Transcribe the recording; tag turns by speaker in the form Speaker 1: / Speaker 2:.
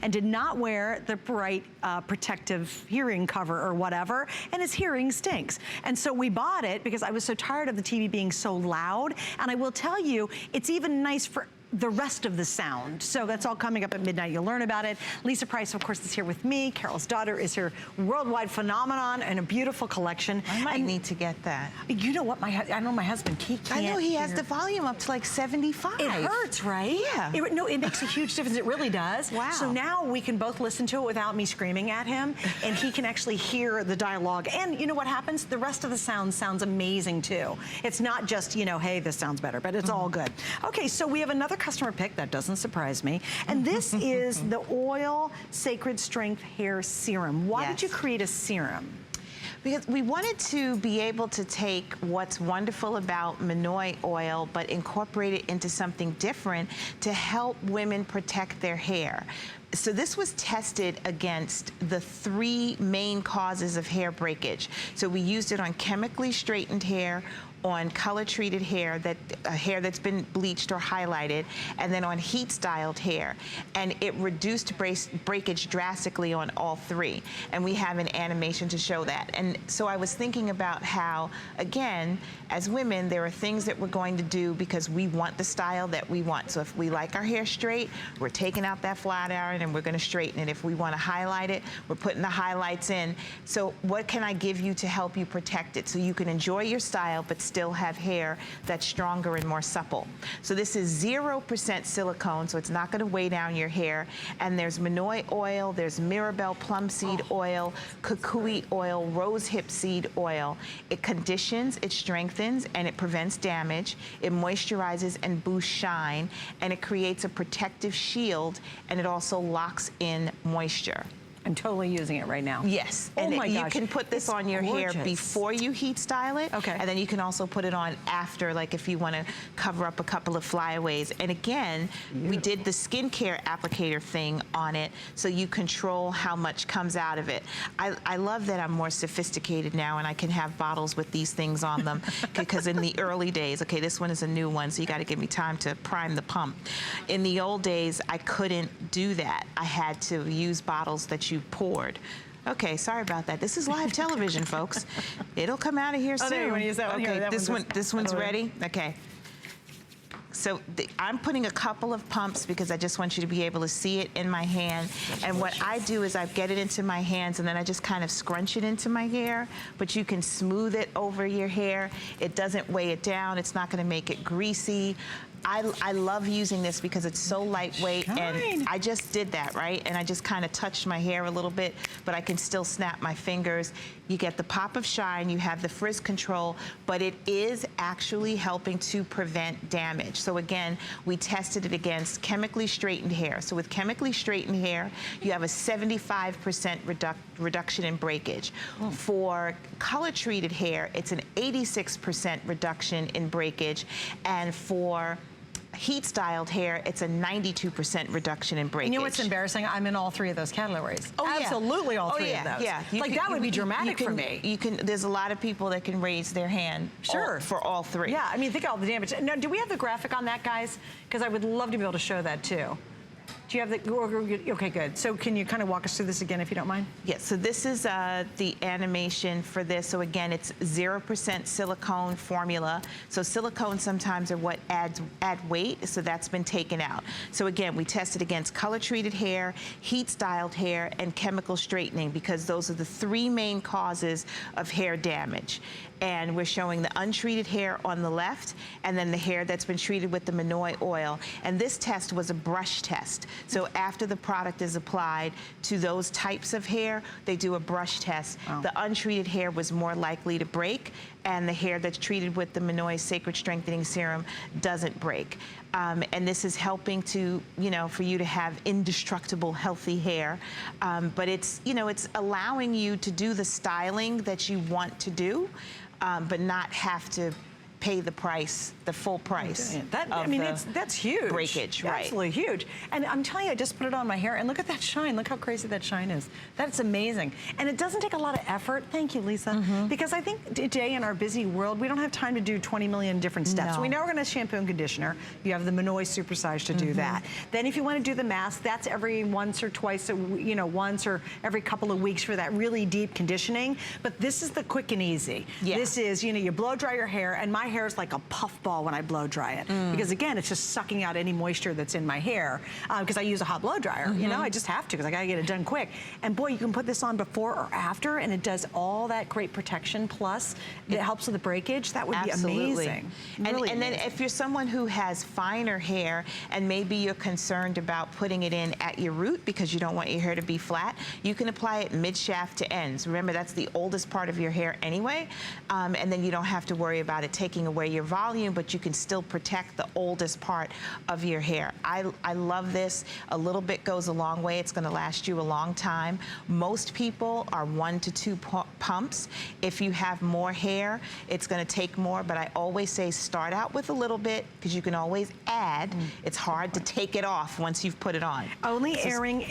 Speaker 1: and did not wear the bright protective hearing cover or whatever, and his hearing stinks. And so we bought it because I was so tired of the TV being so loud. And I will tell you, it's even nice for the rest of the sound. So that's all coming up at midnight. You'll learn about it. Lisa Price, of course, is here with me. Carol's daughter is her worldwide phenomenon and a beautiful collection.
Speaker 2: I might need to get that.
Speaker 1: You know what? I know my husband, he can't
Speaker 2: I know he has
Speaker 1: hear.
Speaker 2: the volume up to like 75.
Speaker 1: It hurts, right?
Speaker 2: Yeah.
Speaker 1: No, it makes a huge difference. It really does.
Speaker 2: Wow.
Speaker 1: So now we can both listen to it without me screaming at him, and he can actually hear the dialogue. And you know what happens? The rest of the sound sounds amazing too. It's not just, you know, hey, this sounds better, but it's all good. Okay, so we have another customer pick. That doesn't surprise me. And this is the Oil Sacred Strength Hair Serum. Why did you create a serum?
Speaker 2: Because we wanted to be able to take what's wonderful about Monoi oil, but incorporate it into something different to help women protect their hair. So this was tested against the 3 main causes of hair breakage. So we used it on chemically straightened hair, on color-treated hair, hair that's been bleached or highlighted, and then on heat-styled hair. And it reduced breakage drastically on all 3. And we have an animation to show that. And so I was thinking about how, again, as women, there are things that we're going to do because we want the style that we want. So if we like our hair straight, we're taking out that flat iron and we're gonna straighten it. If we wanna highlight it, we're putting the highlights in. So what can I give you to help you protect it so you can enjoy your style but still have hair that's stronger and more supple? So this is 0% silicone, so it's not gonna weigh down your hair. And there's Monoi oil, there's Mirabelle plum seed oil, kukui oil, rosehip seed oil. It conditions, it strengthens, and it prevents damage. It moisturizes and boosts shine, and it creates a protective shield, and it also locks in moisture.
Speaker 1: I'm totally using it right now.
Speaker 2: Yes, and you can put this on your hair before you heat style it, and then you can also put it on after, like if you want to cover up a couple of flyaways. And again, we did the skincare applicator thing on it, so you control how much comes out of it. I love that I'm more sophisticated now, and I can have bottles with these things on them, because in the early days, okay, this one is a new one, so you got to give me time to prime the pump. In the old days, I couldn't do that. I had to use bottles that you poured. Okay, sorry about that. This is live television, folks. It'll come out of here soon.
Speaker 1: There, you want to use that one?
Speaker 2: Okay,
Speaker 1: Here,
Speaker 2: this one's ready? Okay. So I'm putting a couple of pumps because I just want you to be able to see it in my hand. And what I do is I get it into my hands and then I just kind of scrunch it into my hair, but you can smooth it over your hair. It doesn't weigh it down. It's not going to make it greasy. I love using this because it's so lightweight, and I just did that, right? And I just kind of touched my hair a little bit, but I can still snap my fingers. You get the pop of shine, you have the frizz control, but it is actually helping to prevent damage. So again, we tested it against chemically straightened hair. So with chemically straightened hair, you have a 75% reduction in breakage. For color-treated hair, it's an 86% reduction in breakage, and for heat-styled hair, it's a 92% reduction in breakage.
Speaker 1: You know what's embarrassing? I'm in all 3 of those categories. Absolutely all 3 of those.
Speaker 2: Yeah.
Speaker 1: Like that would be dramatic for me.
Speaker 2: There's a lot of people that can raise their hand for all 3.
Speaker 1: Yeah, I mean, think of all the damage. Now, do we have the graphic on that, guys? Because I would love to be able to show that too. Do you have the, okay, good. So can you kind of walk us through this again, if you don't mind?
Speaker 2: Yes, so this is the animation for this. So again, it's 0% silicone formula. So silicone sometimes are what add weight, so that's been taken out. So again, we tested against color-treated hair, heat-styled hair, and chemical straightening, because those are the 3 main causes of hair damage. And we're showing the untreated hair on the left, and then the hair that's been treated with the Monoi oil. And this test was a brush test. So after the product is applied to those types of hair, they do a brush test. The untreated hair was more likely to break, and the hair that's treated with the Monoi Sacred Strengthening Serum doesn't break. And this is helping to, for you to have indestructible, healthy hair. But it's, it's allowing you to do the styling that you want to do, but not have to pay the price, the full price.
Speaker 1: I mean, that's huge.
Speaker 2: Breakage, right?
Speaker 1: Absolutely huge. And I'm telling you, I just put it on my hair, and look at that shine. Look how crazy that shine is. That's amazing. And it doesn't take a lot of effort. Thank you, Lisa. Because I think today in our busy world, we don't have time to do 20 million different steps.
Speaker 2: No.
Speaker 1: We know we're going to shampoo and conditioner. You have the Monoi Supersize to do that. Then if you want to do the mask, that's every once or twice, once or every couple of weeks for that really deep conditioning. But this is the quick and easy.
Speaker 2: Yeah.
Speaker 1: This is, you blow dry your hair, and my hair is like a puff ball when I blow dry it. Because again, it's just sucking out any moisture that's in my hair. Because I use a hot blow dryer, I just have to because I gotta get it done quick. And boy, you can put this on before or after, and it does all that great protection. Plus, it helps with the breakage. That would be amazing. Really
Speaker 2: and then if you're someone who has finer hair and maybe you're concerned about putting it in at your root because you don't want your hair to be flat, you can apply it mid-shaft to ends. Remember, that's the oldest part of your hair anyway, and then you don't have to worry about it taking away your volume, but you can still protect the oldest part of your hair. I love this. A little bit goes a long way. It's going to last you a long time. Most people are 1 to 2 pumps. If you have more hair, it's going to take more, but I always say start out with a little bit because you can always add. It's hard to take it off once you've put it on.
Speaker 1: Only airing